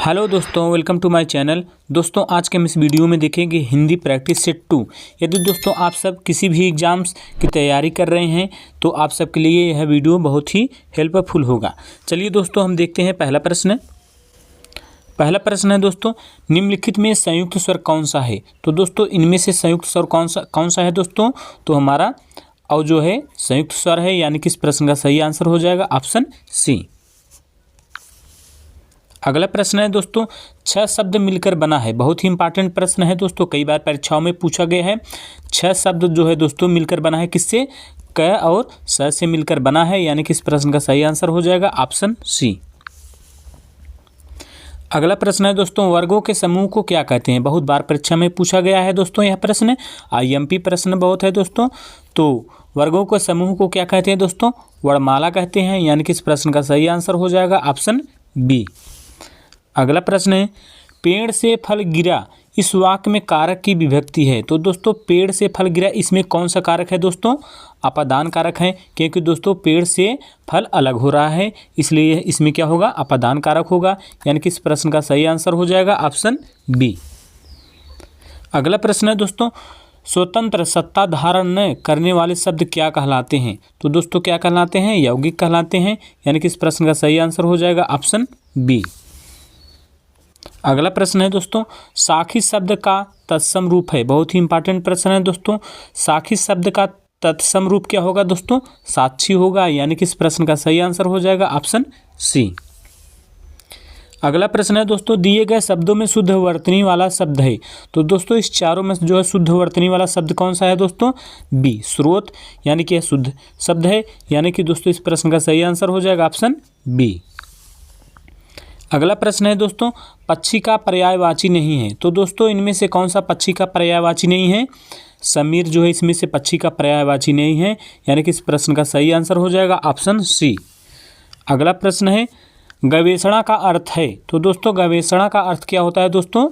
Hello दोस्तों, welcome to my channel. दोस्तों, आज के हम इस वीडियो में देखेंगे हिंदी प्रैक्टिस सेट 2। यदि दोस्तों आप सब किसी भी एग्ज़ाम्स की तैयारी कर रहे हैं तो आप सबके लिए यह वीडियो बहुत ही हेल्पफुल होगा। चलिए दोस्तों, हम देखते हैं पहला प्रश्न है दोस्तों, निम्नलिखित में संयुक्त स्वर कौन सा है। तो दोस्तों इनमें से संयुक्त स्वर कौन सा है दोस्तों, तो हमारा और जो है संयुक्त स्वर है, यानी कि इस प्रश्न का सही आंसर हो जाएगा ऑप्शन सी। अगला प्रश्न है दोस्तों, 6 शब्द मिलकर बना है। बहुत ही इंपॉर्टेंट प्रश्न है दोस्तों, कई बार परीक्षाओं में पूछा गया है। 6 शब्द जो है दोस्तों मिलकर बना है, किससे? क और स से मिलकर बना है, यानी कि इस प्रश्न का सही आंसर हो जाएगा ऑप्शन सी। अगला प्रश्न है दोस्तों, वर्गों के समूह को क्या कहते हैं। बहुत बार परीक्षा में पूछा गया है दोस्तों यह प्रश्न, IMP प्रश्न बहुत है दोस्तों। तो वर्गों के समूह को क्या कहते हैं दोस्तों? वर्णमाला कहते हैं, यानी कि इस प्रश्न का सही आंसर हो जाएगा ऑप्शन बी। अगला प्रश्न है, पेड़ से फल गिरा इस वाक्य में कारक की विभक्ति है। तो दोस्तों पेड़ से फल गिरा, इसमें कौन सा कारक है दोस्तों? अपादान कारक है, क्योंकि दोस्तों पेड़ से फल अलग हो रहा है, इसलिए इसमें क्या होगा? अपादान कारक होगा, यानी कि इस प्रश्न का सही आंसर हो जाएगा ऑप्शन बी। अगला प्रश्न है दोस्तों, स्वतंत्र सत्ता धारण करने वाले शब्द क्या कहलाते हैं। तो दोस्तों क्या कहलाते हैं? यौगिक कहलाते हैं, यानी कि इस प्रश्न का सही आंसर हो जाएगा ऑप्शन बी। अगला प्रश्न है दोस्तों, साखी शब्द का तत्सम रूप है। बहुत ही इंपॉर्टेंट प्रश्न है दोस्तों, साखी शब्द का तत्सम रूप क्या होगा दोस्तों? साक्षी होगा, यानी कि इस प्रश्न का सही आंसर हो जाएगा ऑप्शन सी। अगला प्रश्न है दोस्तों, दिए गए शब्दों में शुद्ध वर्तनी वाला शब्द है। तो दोस्तों इस चारों में जो है शुद्ध वर्तनी वाला शब्द कौन सा है दोस्तों? बी, स्रोत, यानी कि यह शुद्ध शब्द है, यानी कि दोस्तों इस प्रश्न का सही आंसर हो जाएगा ऑप्शन बी। अगला प्रश्न है दोस्तों, पक्षी का पर्यायवाची नहीं है। तो दोस्तों इनमें से कौन सा पक्षी का पर्यायवाची नहीं है? समीर जो है इसमें से पक्षी का पर्यायवाची नहीं है, यानी कि इस प्रश्न का सही आंसर हो जाएगा ऑप्शन सी। अगला प्रश्न है, गवेषणा का अर्थ है। तो दोस्तों गवेषणा का अर्थ क्या होता है दोस्तों?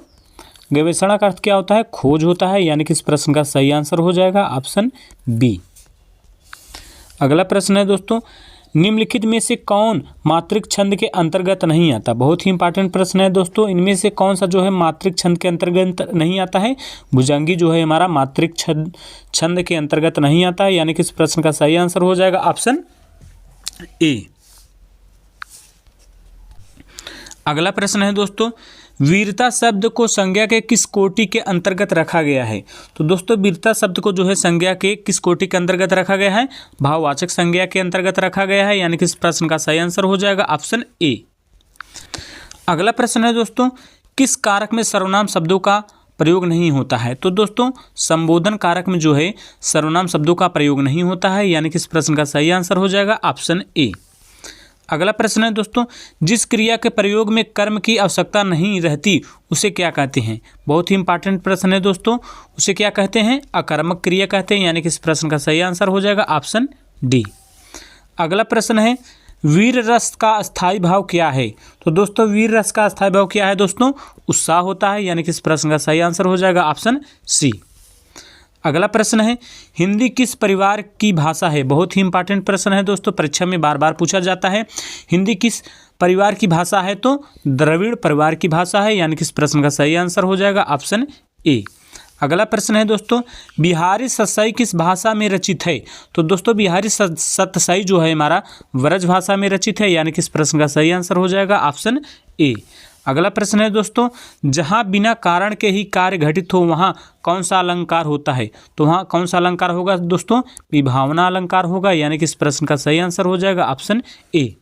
गवेषणा का अर्थ क्या होता है? खोज होता है, यानी कि इस प्रश्न का सही आंसर हो जाएगा ऑप्शन बी। अगला प्रश्न है दोस्तों, निम्नलिखित में से कौन मात्रिक छंद के अंतर्गत नहीं आता। बहुत ही इंपॉर्टेंट प्रश्न है दोस्तों, इनमें से कौन सा जो है मात्रिक छंद के अंतर्गत नहीं आता है? भुजंगी जो है हमारा मात्रिक छंद के अंतर्गत नहीं आता है, यानी कि इस प्रश्न का सही आंसर हो जाएगा ऑप्शन ए। अगला प्रश्न है दोस्तों, वीरता शब्द को संज्ञा के किस कोटि के अंतर्गत रखा गया है। तो दोस्तों वीरता शब्द को जो है संज्ञा के किस कोटि के अंतर्गत रखा गया है? भाववाचक संज्ञा के अंतर्गत रखा गया है, यानी कि इस प्रश्न का सही आंसर हो जाएगा ऑप्शन ए। अगला प्रश्न है दोस्तों, किस कारक में सर्वनाम शब्दों का प्रयोग नहीं होता है। तो दोस्तों संबोधन कारक में जो है सर्वनाम शब्दों का प्रयोग नहीं होता है, यानी कि इस प्रश्न का सही आंसर हो जाएगा ऑप्शन ए। अगला प्रश्न है दोस्तों, जिस क्रिया के प्रयोग में कर्म की आवश्यकता नहीं रहती उसे क्या कहते हैं। बहुत ही इंपॉर्टेंट प्रश्न है दोस्तों, उसे क्या कहते हैं? अकर्मक क्रिया कहते हैं, यानी कि इस प्रश्न का सही आंसर हो जाएगा ऑप्शन डी। अगला प्रश्न है, वीर रस का अस्थायी भाव क्या है। तो दोस्तों वीर रस का अस्थायी भाव क्या है दोस्तों? उत्साह होता है, यानी कि इस प्रश्न का सही आंसर हो जाएगा ऑप्शन सी। अगला प्रश्न है, हिंदी किस परिवार की भाषा है। बहुत ही इंपॉर्टेंट प्रश्न है दोस्तों, परीक्षा में बार बार पूछा जाता है। हिंदी किस परिवार की भाषा है? तो द्रविड़ परिवार की भाषा है, यानी कि इस प्रश्न का सही आंसर हो जाएगा ऑप्शन ए। अगला प्रश्न है दोस्तों, बिहारी सतसई किस भाषा में रचित है। तो दोस्तों बिहारी सतसई जो है हमारा ब्रज भाषा में रचित है, यानी कि इस प्रश्न का सही आंसर हो जाएगा ऑप्शन ए। अगला प्रश्न है दोस्तों, जहाँ बिना कारण के ही कार्य घटित हो वहाँ कौन सा अलंकार होता है। तो वहाँ कौन सा अलंकार होगा दोस्तों? विभावना अलंकार होगा, यानी कि इस प्रश्न का सही आंसर हो जाएगा ऑप्शन ए।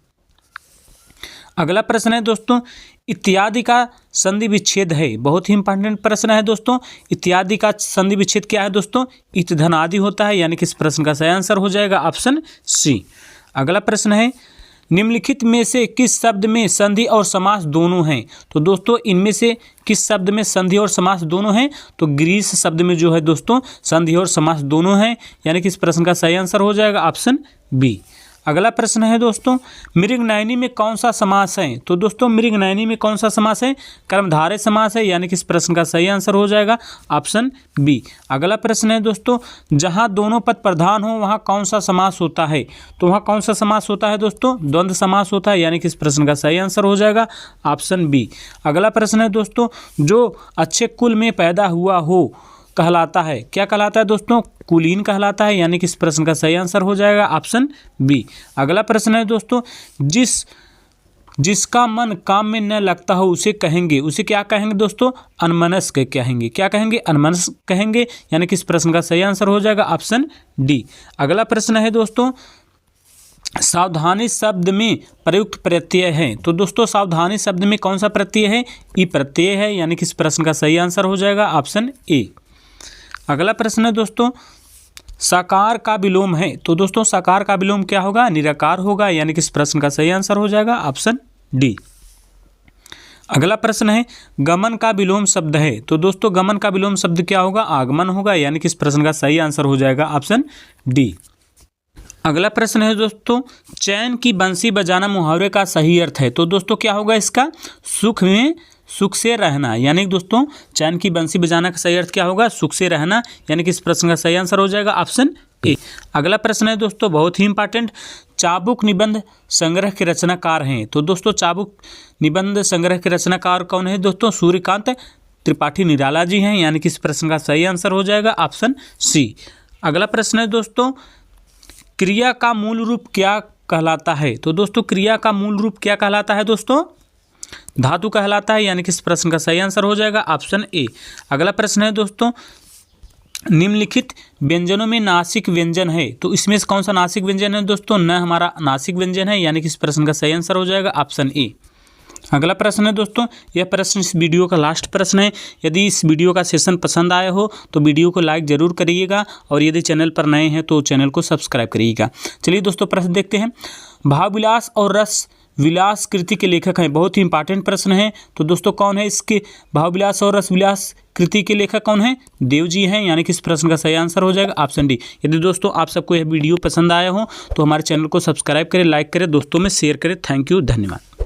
अगला प्रश्न है दोस्तों, इत्यादि का संधि विच्छेद है। बहुत ही इंपॉर्टेंट प्रश्न है दोस्तों, इत्यादि का संधि विच्छेद क्या है दोस्तों? इत धन आदि होता है, यानी कि इस प्रश्न का सही आंसर हो जाएगा ऑप्शन सी। अगला प्रश्न है, निम्नलिखित में से किस शब्द में संधि और समास दोनों हैं। तो दोस्तों इनमें से किस शब्द में संधि और समास दोनों हैं? तो ग्रीस शब्द में जो है दोस्तों संधि और समास दोनों हैं, यानी कि इस प्रश्न का सही आंसर हो जाएगा ऑप्शन बी। अगला प्रश्न है दोस्तों, मृगनयनी में कौन सा समास है? तो दोस्तों मृगनयनी में कौन सा समास है? कर्मधारय समास है, यानी कि इस प्रश्न का सही आंसर हो जाएगा ऑप्शन बी। अगला प्रश्न है दोस्तों, जहां दोनों पद प्रधान हो वहां कौन सा समास होता है? तो वहां कौन सा समास होता है दोस्तों? द्वंद्व समास होता है, यानी कि इस प्रश्न का सही आंसर हो जाएगा ऑप्शन बी। अगला प्रश्न है दोस्तों, जो अच्छे कुल में पैदा हुआ हो कहलाता है, क्या कहलाता है दोस्तों? कुलीन कहलाता है, यानी कि इस प्रश्न का सही आंसर हो जाएगा ऑप्शन बी। अगला प्रश्न है दोस्तों, जिसका मन काम में न लगता हो उसे कहेंगे, उसे क्या कहेंगे दोस्तों? अनमनस्क कहेंगे। क्या कहेंगे? अनमनस्क कहेंगे, यानी कि इस प्रश्न का सही आंसर हो जाएगा ऑप्शन डी। अगला प्रश्न है दोस्तों, सावधानी शब्द में प्रयुक्त प्रत्यय है। तो दोस्तों सावधानी शब्द में कौन सा प्रत्यय है? ई प्रत्यय है, यानी कि इस प्रश्न का सही आंसर हो जाएगा ऑप्शन ए। अगला प्रश्न है दोस्तों, साकार का विलोम है। तो दोस्तों साकार का विलोम क्या होगा? निराकार होगा, यानी कि इस प्रश्न का सही आंसर हो जाएगा ऑप्शन डी। अगला प्रश्न है, गमन का विलोम शब्द है। तो दोस्तों गमन का विलोम शब्द क्या होगा? आगमन होगा, यानी कि इस प्रश्न का सही आंसर हो जाएगा ऑप्शन डी। अगला प्रश्न है दोस्तों, चैन की बंसी बजाना मुहावरे का सही अर्थ है। तो दोस्तों क्या होगा इसका? सुख में सुख से रहना, यानी कि दोस्तों चैन की बंसी बजाना का सही अर्थ क्या होगा? सुख से रहना, यानी कि इस प्रश्न का सही आंसर हो जाएगा ऑप्शन ए। अगला प्रश्न है दोस्तों बहुत ही इंपॉर्टेंट, चाबुक निबंध संग्रह के रचनाकार हैं। तो दोस्तों चाबुक निबंध संग्रह के रचनाकार कौन है दोस्तों? सूर्यकांत त्रिपाठी निराला जी हैं, यानी कि इस प्रश्न का सही आंसर हो जाएगा ऑप्शन सी। अगला प्रश्न है दोस्तों, क्रिया का मूल रूप क्या कहलाता है? तो दोस्तों क्रिया का मूल रूप क्या कहलाता है दोस्तों? धातु कहलाता है, यानी कि इस प्रश्न का सही आंसर हो जाएगा ऑप्शन ए। अगला प्रश्न है दोस्तों, निम्नलिखित व्यंजनों में नासिक व्यंजन है। तो इसमें से कौन सा नासिक व्यंजन है दोस्तों? न हमारा नासिक व्यंजन है, यानी कि इस प्रश्न का सही आंसर हो जाएगा ऑप्शन ए। अगला प्रश्न है दोस्तों, यह प्रश्न इस वीडियो का लास्ट प्रश्न है। यदि इस वीडियो का सेशन पसंद आया हो तो वीडियो को लाइक जरूर करिएगा, और यदि चैनल पर नए हैं तो चैनल को सब्सक्राइब करिएगा। चलिए दोस्तों प्रश्न देखते हैं। भावविलास और रस विलास कृति के लेखक हैं। बहुत ही इंपॉर्टेंट प्रश्न है। तो दोस्तों कौन है इसके भावविलास और रस विलास कृति के लेखक कौन है? देव जी हैं, यानी कि इस प्रश्न का सही आंसर हो जाएगा ऑप्शन डी। यदि दोस्तों आप सबको यह वीडियो पसंद आया हो तो हमारे चैनल को सब्सक्राइब करें, लाइक करें, दोस्तों में शेयर करें। थैंक यू, धन्यवाद।